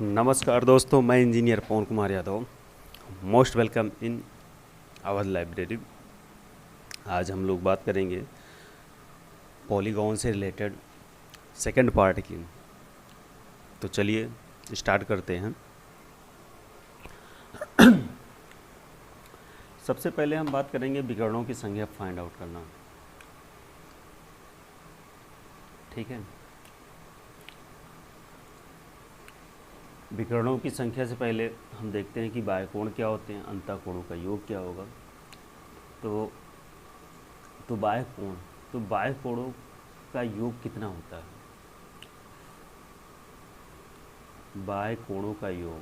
नमस्कार दोस्तों, मैं engineer Pawan Kumar Yadav. Most welcome in our library. आज हम लोग बात करेंगे पॉलीगॉन से रिलेटेड सेकंड पार्ट की। तो चलिए स्टार्ट करते हैं। सबसे पहले हम बात करेंगे विकर्णों की संख्या फाइंड आउट करना। ठीक है, विकर्णों की संख्या से पहले हम देखते हैं कि बाह्यकोण क्या होते हैं, अंतःकोणों का योग क्या होगा। तो बाह्यकोणों का योग कितना होता है? बाह्यकोणों का योग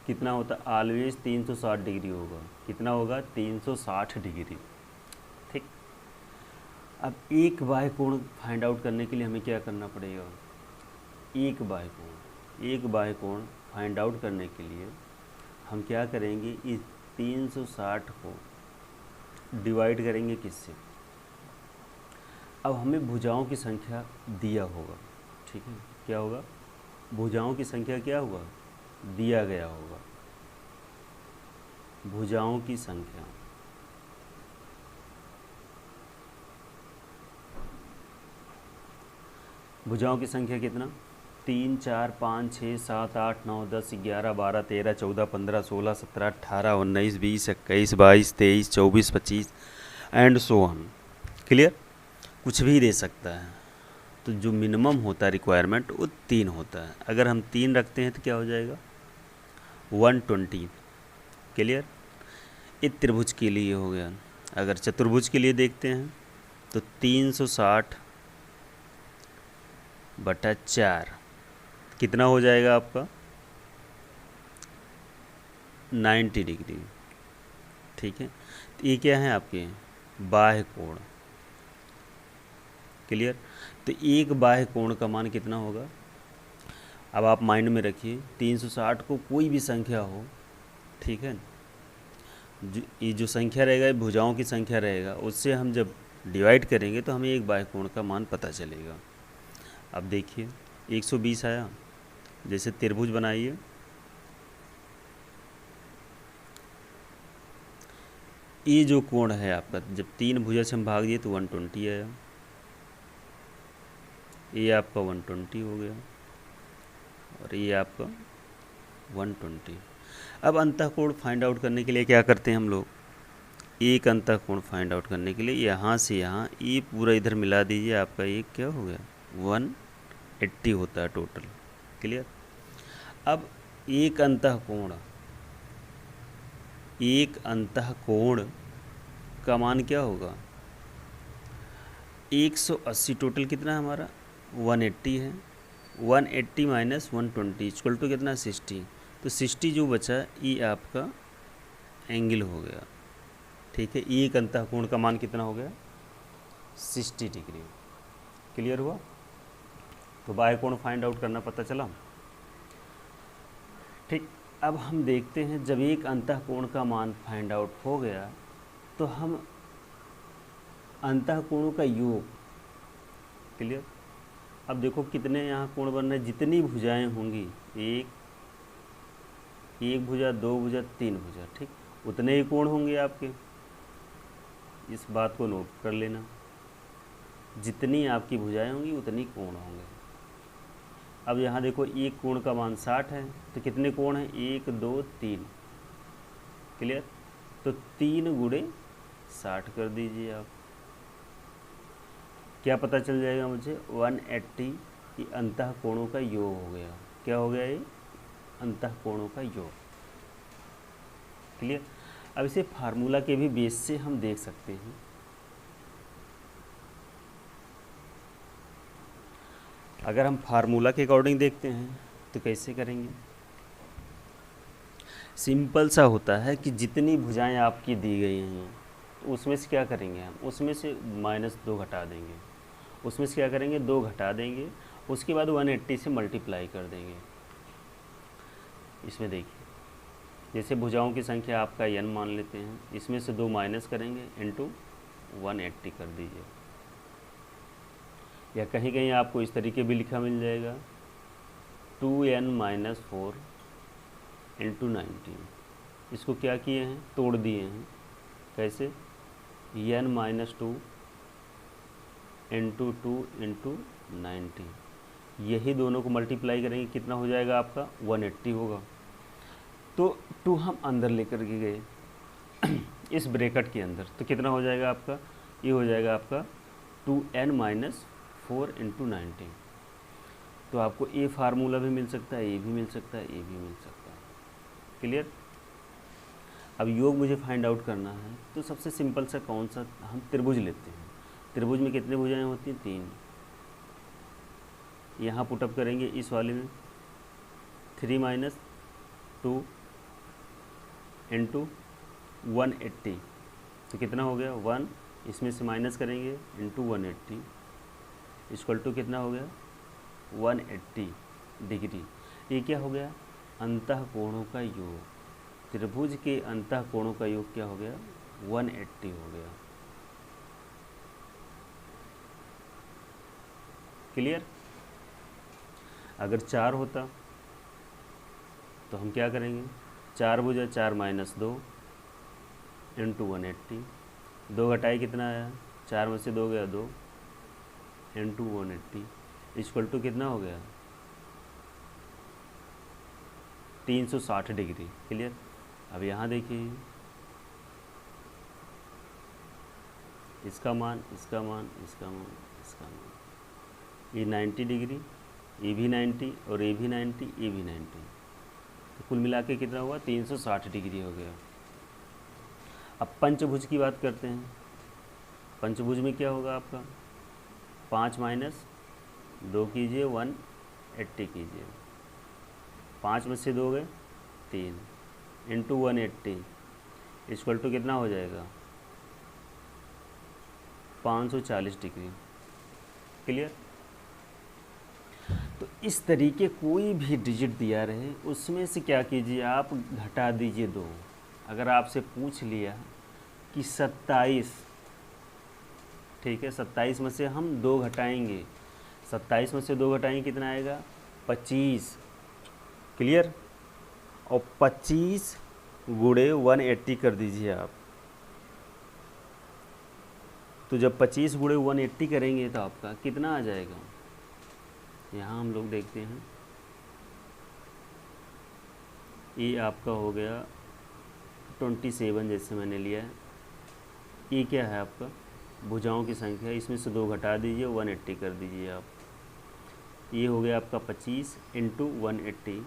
कितना होता है? ऑलवेज 360 डिग्री होगा। कितना होगा? 360 डिग्री। ठीक। अब एक बाह्यकोण फाइंड आउट करने के लिए हमें क्या करना पड़ेगा? एक बाह्यकोण फाइंड आउट करने के लिए हम क्या करेंगे? इस 360 को डिवाइड करेंगे किससे? अब हमें भुजाओं की संख्या दिया होगा। ठीक है, क्या होगा? भुजाओं की संख्या क्या होगा? दिया गया होगा। भुजाओं की संख्या कितना? 3, 4, 5, 6, 7, 8, 9, 10, 11, 12, 13, 14, 15, 16, 17, 18, 19, 20, 21, 22, 23, 24, 25 एंड सो ऑन। क्लियर? कुछ भी दे सकता है। तो जो मिनिमम होता है रिक्वायरमेंट वो 3 होता है। अगर हम 3 रखते हैं तो क्या हो जाएगा? 120। क्लियर? ये त्रिभुज के लिए हो गया। अगर चतुर्भुज के लिए देखते हैं तो 360 बटा 4 कितना हो जाएगा आपका? 90 डिग्री। ठीक है, तो ये क्या है आपके? बाह्य कोण। क्लियर? तो एक बाह्य कोण का मान कितना होगा? अब आप माइंड में रखिए, 360 को कोई भी संख्या हो, ठीक है, ये जो संख्या रहेगा ये भुजाओं की संख्या रहेगा, उससे हम जब डिवाइड करेंगे तो हमें एक बाह्य कोण का मान पता चलेगा। अब देखिए 120 आया। जैसे त्रिभुज बनाइए, ये जो कोण है आपका, जब 3 भुजा से हम भाग दिए तो 120 आया। ये आपका 120 हो गया और ये आपका 120। अब अंतःकोण फाइंड आउट करने के लिए क्या करते हैं हम लोग? एक अंतःकोण फाइंड आउट करने के लिए यहाँ से यहाँ ये पूरा इधर मिला दीजिए, आपका ये क्या हो गया? 180 होता है टोटल। क्लियर? अब एक अंतःकोण का मान क्या होगा? 180। टोटल कितना है हमारा? 180 है। 180 माइनस 120 इक्वल टू कितना? 60। तो 60 जो बचा ये आपका एंगल हो गया। ठीक है, एक अंतःकोण का मान कितना हो गया? 60 डिग्री। क्लियर हुआ? तो बाह्यकोण फाइंड आउट करना पता चला। ठीक। अब हम देखते हैं, जब एक अंतःकोण का मान फाइंड आउट हो गया तो हम अंतःकोणों का योग। क्लियर? अब देखो कितने यहाँ कोण बन रहे हैं, जितनी भुजाएं होंगी, एक भुजा, 2 भुजा, 3 भुजा, ठीक, उतने ही कोण होंगे आपके। इस बात को नोट कर लेना, जितनी आपकी भुजाएं होंगी उतनी कोण होंगे। अब यहाँ देखो एक कोण का मान 60 है, तो कितने कोण हैं? 1, 2, 3। क्लियर? तो 3 गुणे 60 कर दीजिए आप। क्या पता चल जाएगा मुझे? 180। ये अंतःकोणों का योग हो गया। क्या हो गया? ये अंतःकोणों का योग। क्लियर? अब इसे फार्मूला के भी बेस से हम देख सकते हैं। अगर हम फार्मूला के अकॉर्डिंग देखते हैं तो कैसे करेंगे? सिंपल सा होता है कि जितनी भुजाएं आपकी दी गई हैं तो उसमें से क्या करेंगे हम? उसमें से -2 घटा देंगे। उसमें से क्या करेंगे? 2 घटा देंगे। उसके बाद 180 से मल्टीप्लाई कर देंगे। इसमें देखिए, जैसे भुजाओं की संख्या आपका n मान लेते हैं, इसमें से 2 माइनस करेंगे, इंटू 180 कर दीजिए। या कहीं कहीं आपको इस तरीके भी लिखा मिल जाएगा 2n-4 इंटू 19। इसको क्या किए हैं, तोड़ दिए हैं। कैसे, n-2 इंटू 2 इंटू 90, यही दोनों को मल्टीप्लाई करेंगे कितना हो जाएगा आपका 180 होगा। तो 2 हम अंदर लेकर के गए इस ब्रैकेट के अंदर, तो कितना हो जाएगा आपका, ये हो जाएगा आपका 2n-4 इंटू 90। तो आपको ये फार्मूला भी मिल सकता है, ये भी मिल सकता है, ये भी मिल सकता है। क्लियर। अब योग मुझे फाइंड आउट करना है, तो सबसे सिंपल सा कौन सा, हम त्रिभुज लेते हैं। त्रिभुज में कितने भुजाएं होती हैं, 3। यहाँ पुटअप करेंगे इस वाले में 3 - 2 इंटू 180, तो कितना हो गया 1, इसमें से माइनस करेंगे इंटू 180 इक्वल टू कितना हो गया 180 डिग्री। ये क्या हो गया, अंतः कोणों का योग। त्रिभुज के अंतः कोणों का योग क्या हो गया 180 हो गया। क्लियर। अगर 4 होता तो हम क्या करेंगे, 4 भुजा 4 - 2 इंटू 180, 2 घटाई कितना आया, 4 में से 2 गया 2 इंटू 180 इक्वल टू कितना हो गया 360 डिग्री। क्लियर। अब यहाँ देखिए इसका मान, इसका मान, इसका मान, इसका मान, ये 90 डिग्री, ये भी 90 और ये भी 90, ये भी 90, तो कुल मिला के कितना हुआ 360 डिग्री हो गया। अब पंचभुज की बात करते हैं। पंचभुज में क्या होगा आपका 5 - 2 कीजिए 180 कीजिए, 5 में से 2 गए 3 इंटू 180 इक्वल टू कितना हो जाएगा 540 डिग्री। क्लियर। तो इस तरीके कोई भी डिजिट दिया रहे उसमें से क्या कीजिए आप घटा दीजिए 2। अगर आपसे पूछ लिया कि 27, ठीक है, 27 में से हम 2 घटाएंगे, 27 में से 2 घटाएंगे कितना आएगा 25। क्लियर। और 25 गुणे 180 कर दीजिए आप, तो जब 25 गुणे 180 करेंगे तो आपका कितना आ जाएगा, यहाँ हम लोग देखते हैं, ये आपका हो गया 27 जैसे मैंने लिया है। ये क्या है आपका भुजाओं की संख्या, इसमें से 2 घटा दीजिए 180 कर दीजिए आप, ये हो गया आपका 25 इंटू 180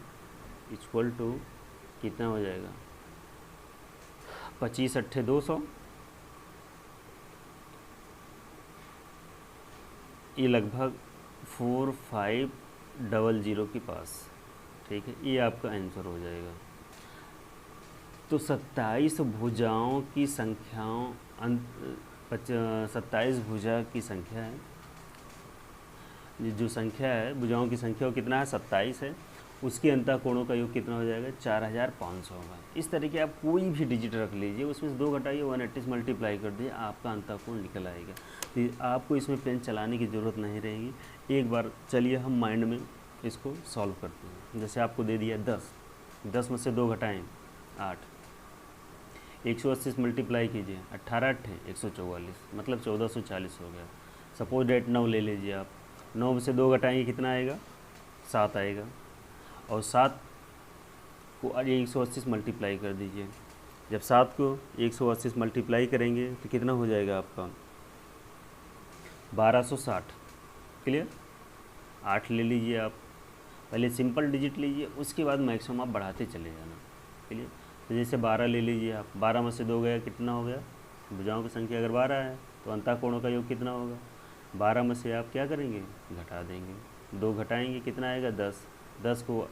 इक्वल टू कितना हो जाएगा 25 अट्ठे 200, ये लगभग 4500 के पास। ठीक है, ये आपका आंसर हो जाएगा। तो 27 भुजाओं की संख्याओं 27 भुजा की संख्या है, जो संख्या है भुजाओं की संख्या वो कितना है 27 है, उसके अंतः कोणों का योग कितना हो जाएगा 4500 होगा। इस तरीके आप कोई भी डिजिट रख लीजिए, उसमें से 2 घटाइए 180 से मल्टीप्लाई कर दिए, आपका अंतः कोण निकल आएगा। तो आपको इसमें पेन चलाने की ज़रूरत नहीं रहेगी। एक बार चलिए हम माइंड में इसको सॉल्व करते हैं। जैसे आपको दे दिया 10 में से 2 घटाएँ 8, 180 से मल्टीप्लाई कीजिए, 18 अट्ठे 144, मतलब 1440 हो गया। सपोज डेट 9 ले लीजिए आप, 9 में से 2 घटाएंगे कितना आएगा 7 आएगा, और 7 को 180 से मल्टीप्लाई कर दीजिए। जब 7 को 180 से मल्टीप्लाई करेंगे तो कितना हो जाएगा आपका 1260। क्लियर। 8 ले लीजिए आप, पहले सिंपल डिजिट लीजिए, उसके बाद मैक्सिमम आप बढ़ाते चले जाना। क्लियर। तो जैसे 12 ले लीजिए आप, 12 में से 2 गया कितना हो गया, भुजाओं की संख्या अगर 12 है तो अंतः कोणों का योग कितना होगा, 12 में से आप क्या करेंगे घटा देंगे, 2 घटाएंगे कितना आएगा 10, 10 को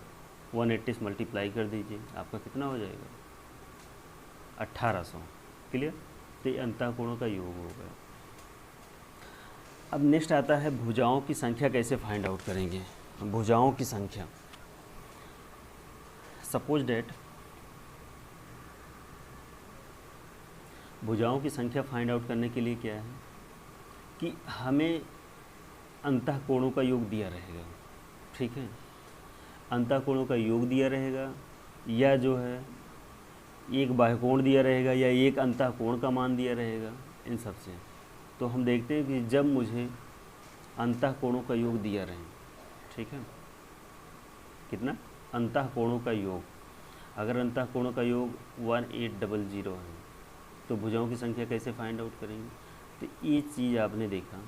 180 से मल्टीप्लाई कर दीजिए, आपका कितना हो जाएगा 1800। क्लियर। तो ये अंतः कोणों का योग हो गया। अब नेक्स्ट आता है भुजाओं की संख्या कैसे फाइंड आउट करेंगे। भुजाओं की संख्या, सपोज डेट भुजाओं की संख्या फाइंड आउट करने के लिए क्या है कि हमें अंतःकोणों का योग दिया रहेगा, ठीक है, अंतःकोणों का योग दिया रहेगा, या जो है एक बाह्यकोण दिया रहेगा, या एक अंतःकोण का मान दिया रहेगा, इन सब से। तो हम देखते हैं कि जब मुझे अंतःकोणों का योग दिया रहे, ठीक है, कितना, अंतःकोणों का योग, अगर अंतःकोणों का योग 1800 है तो भुजाओं की संख्या कैसे फाइंड आउट करेंगे? तो ये चीज़ आपने देखा,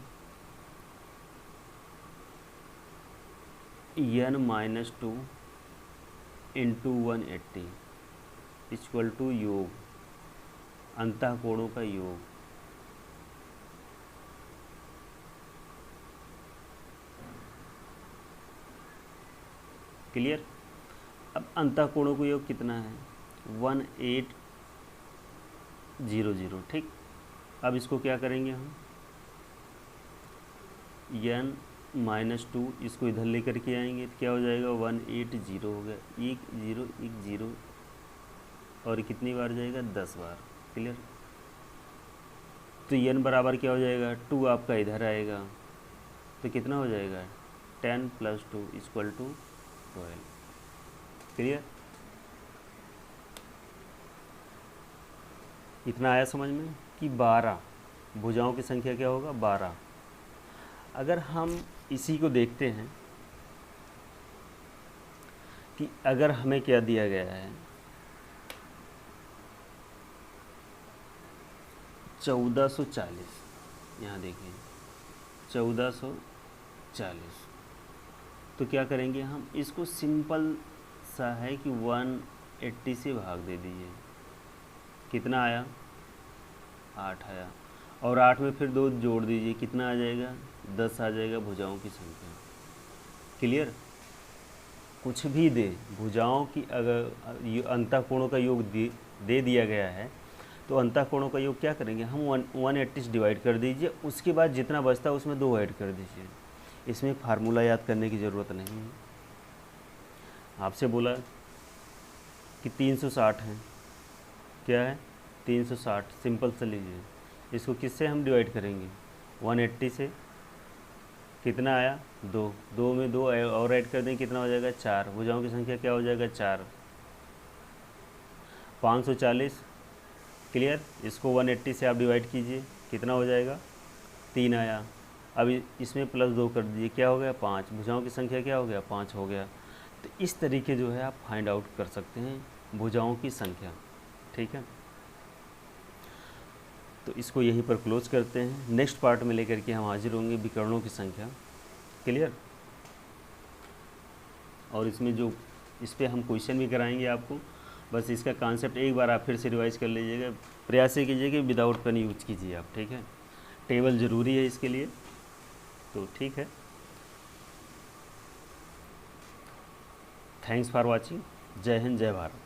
n-2 इंटू 180 इक्वल टू योग, अंतःकोणों का योग, क्लियर। अब अंतःकोणों का योग कितना है? 1800, ठीक। अब इसको क्या करेंगे हम, n-2 इसको इधर लेकर के आएंगे तो क्या हो जाएगा, 180 हो गया, 1010, और कितनी बार जाएगा, 10 बार, क्लियर। तो n बराबर क्या हो जाएगा, 2 आपका इधर आएगा, तो कितना हो जाएगा, 10 + 2 इक्वल टू 12, क्लियर। इतना आया समझ में कि 12 भुजाओं की संख्या क्या होगा, 12। अगर हम इसी को देखते हैं कि अगर हमें क्या दिया गया है, 1440, यहाँ देखिए 1440, तो क्या करेंगे हम, इसको सिंपल सा है कि 180 से भाग दे दीजिए, कितना आया, 8 आया, और 8 में फिर 2 जोड़ दीजिए, कितना आ जाएगा, 10 आ जाएगा भुजाओं की संख्या, क्लियर। कुछ भी दे, भुजाओं की अगर अंतःकोणों का योग दे दिया गया है तो अंतःकोणों का योग क्या करेंगे हम, 180 से डिवाइड कर दीजिए, उसके बाद जितना बचता है उसमें 2 ऐड कर दीजिए। इसमें फार्मूला याद करने की ज़रूरत नहीं है। आपसे बोला कि 360 है, क्या है, 360, सिंपल से लीजिए, इसको किससे हम डिवाइड करेंगे, 180 से, कितना आया, 2, 2 में 2 और ऐड कर दें, कितना हो जाएगा, 4, भुजाओं की संख्या क्या हो जाएगा, 4, 540, क्लियर। इसको 180 से आप डिवाइड कीजिए, कितना हो जाएगा, 3 आया, अब इसमें +2 कर दीजिए, क्या हो गया, 5, भुजाओं की संख्या क्या हो गया, 5 हो गया। तो इस तरीके जो है आप फाइंड आउट कर सकते हैं भुजाओं की संख्या, ठीक है। तो इसको यहीं पर क्लोज करते हैं, नेक्स्ट पार्ट में लेकर के हम हाजिर होंगे विकर्णों की संख्या, क्लियर। और इसमें जो इस पर हम क्वेश्चन भी कराएंगे आपको, बस इसका कॉन्सेप्ट एक बार आप फिर से रिवाइज कर लीजिएगा, प्रयास ये कीजिए कि विदाउट पेन यूज कीजिए आप, ठीक है। टेबल ज़रूरी है इसके लिए, तो ठीक है। थैंक्स फॉर वॉचिंग, जय हिंद, जय भारत।